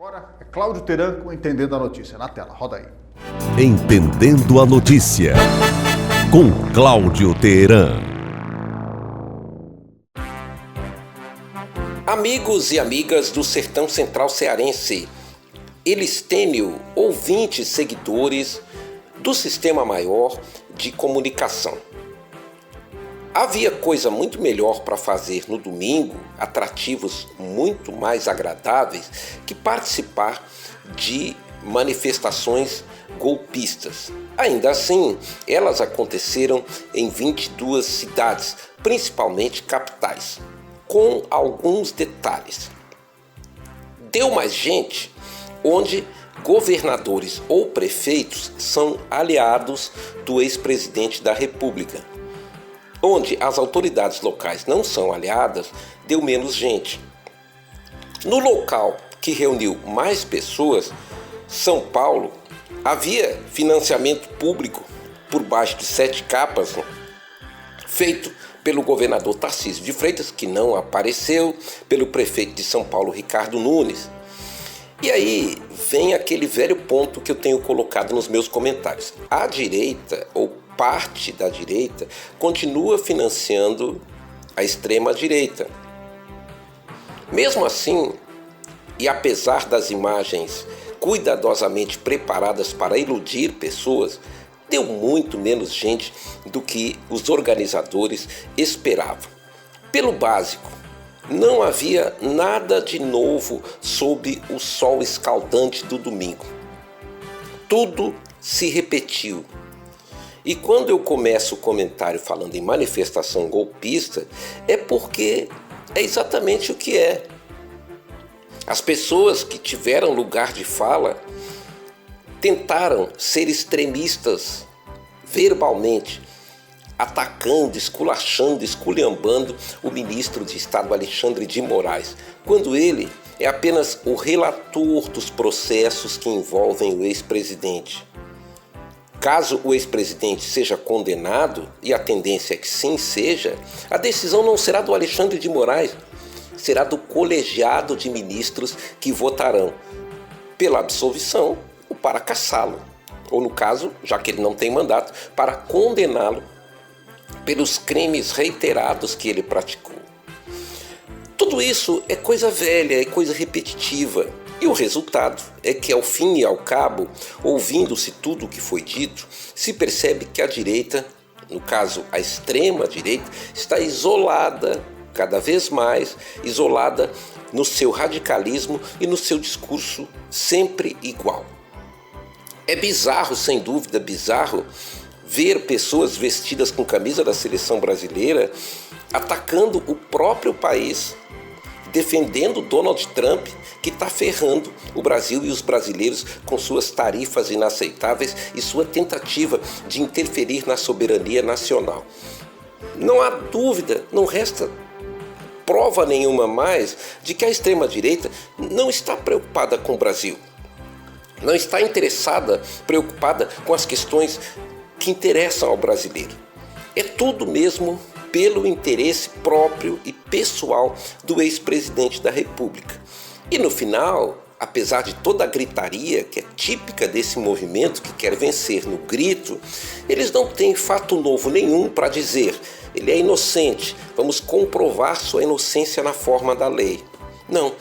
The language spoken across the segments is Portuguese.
Agora é Cláudio Teran com Entendendo a Notícia. Na tela, roda aí. Entendendo a Notícia, com Cláudio Teran. Amigos e amigas do Sertão Central Cearense, Elistênio, ouvintes, seguidores do Sistema Maior de Comunicação. Havia coisa muito melhor para fazer no domingo, atrativos muito mais agradáveis, que participar de manifestações golpistas. Ainda assim, elas aconteceram em 22 cidades, principalmente capitais, com alguns detalhes. Deu mais gente onde governadores ou prefeitos são aliados do ex-presidente da República. Onde as autoridades locais não são aliadas, deu menos gente. No local que reuniu mais pessoas, São Paulo, havia financiamento público por baixo de 7 capas, feito pelo governador Tarcísio de Freitas, que não apareceu, pelo prefeito de São Paulo, Ricardo Nunes. E aí vem aquele velho ponto que eu tenho colocado nos meus comentários. A direita, ou parte da direita, continua financiando a extrema-direita. Mesmo assim, e apesar das imagens cuidadosamente preparadas para iludir pessoas, deu muito menos gente do que os organizadores esperavam. Pelo básico, não havia nada de novo sob o sol escaldante do domingo. Tudo se repetiu. E quando eu começo o comentário falando em manifestação golpista, é porque é exatamente o que é. As pessoas que tiveram lugar de fala tentaram ser extremistas verbalmente, atacando, esculachando, esculhambando o ministro de Estado Alexandre de Moraes, quando ele é apenas o relator dos processos que envolvem o ex-presidente. Caso o ex-presidente seja condenado, e a tendência é que sim seja, a decisão não será do Alexandre de Moraes, será do colegiado de ministros que votarão pela absolvição ou para cassá-lo, ou no caso, já que ele não tem mandato, para condená-lo pelos crimes reiterados que ele praticou. Tudo isso é coisa velha, é coisa repetitiva. E o resultado é que, ao fim e ao cabo, ouvindo-se tudo o que foi dito, se percebe que a direita, no caso a extrema-direita, está isolada, cada vez mais isolada no seu radicalismo e no seu discurso sempre igual. É bizarro, sem dúvida bizarro, ver pessoas vestidas com camisa da seleção brasileira atacando o próprio país, defendendo Donald Trump, que está ferrando o Brasil e os brasileiros com suas tarifas inaceitáveis e sua tentativa de interferir na soberania nacional. Não há dúvida, não resta prova nenhuma mais de que a extrema-direita não está preocupada com o Brasil. Não está interessada, preocupada com as questões que interessam ao brasileiro. É tudo mesmo pelo interesse próprio e pessoal do ex-presidente da República. E no final, apesar de toda a gritaria que é típica desse movimento que quer vencer no grito, eles não têm fato novo nenhum para dizer: ele é inocente, vamos comprovar sua inocência na forma da lei. Não,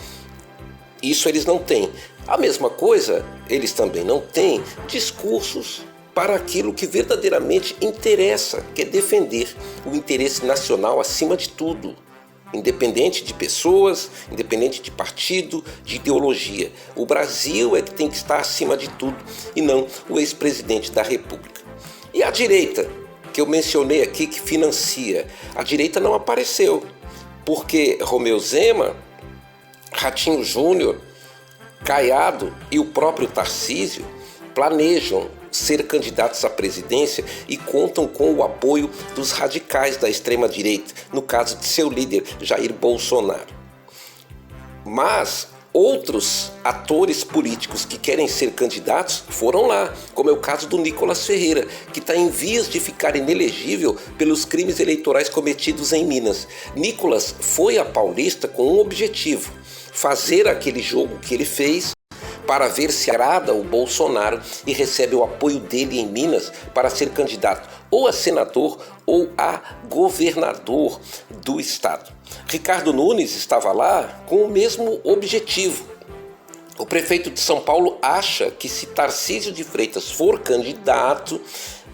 isso eles não têm. A mesma coisa, eles também não têm discursos para aquilo que verdadeiramente interessa, que é defender o interesse nacional acima de tudo, independente de pessoas, independente de partido, de ideologia. O Brasil é que tem que estar acima de tudo e não o ex-presidente da República. E a direita, que eu mencionei aqui, que financia, a direita não apareceu, porque Romeu Zema, Ratinho Júnior, Caiado e o próprio Tarcísio planejam ser candidatos à presidência e contam com o apoio dos radicais da extrema-direita, no caso de seu líder, Jair Bolsonaro. Mas outros atores políticos que querem ser candidatos foram lá, como é o caso do Nicolas Ferreira, que está em vias de ficar inelegível pelos crimes eleitorais cometidos em Minas. Nicolas foi a Paulista com um objetivo: fazer aquele jogo que ele fez para ver se agrada o Bolsonaro e recebe o apoio dele em Minas para ser candidato ou a senador ou a governador do estado. Ricardo Nunes estava lá com o mesmo objetivo. O prefeito de São Paulo acha que se Tarcísio de Freitas for candidato,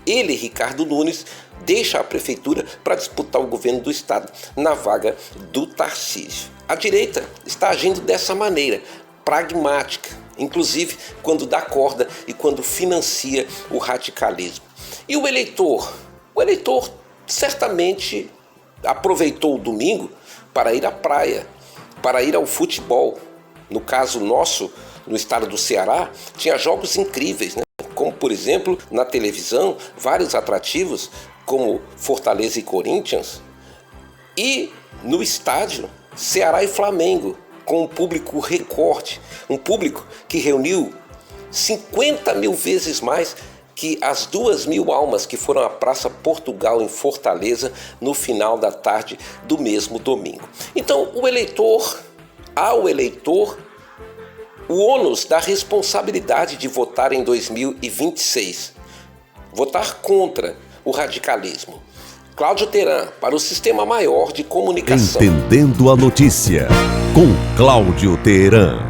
ele, Ricardo Nunes, deixa a prefeitura para disputar o governo do estado na vaga do Tarcísio. A direita está agindo dessa maneira, pragmática, inclusive quando dá corda e quando financia o radicalismo. E o eleitor? O eleitor certamente aproveitou o domingo para ir à praia, para ir ao futebol. No caso nosso, no estado do Ceará, tinha jogos incríveis, né? Como, por exemplo, na televisão, vários atrativos, como Fortaleza e Corinthians. E no estádio, Ceará e Flamengo, com um público recorde, um público que reuniu 50 mil vezes mais que as 2.000 almas que foram à Praça Portugal em Fortaleza no final da tarde do mesmo domingo. Então, ao eleitor, o ônus da responsabilidade de votar em 2026, votar contra o radicalismo. Cláudio Teran, para o Sistema Maior de Comunicação. Entendendo a notícia, com Cláudio Teran.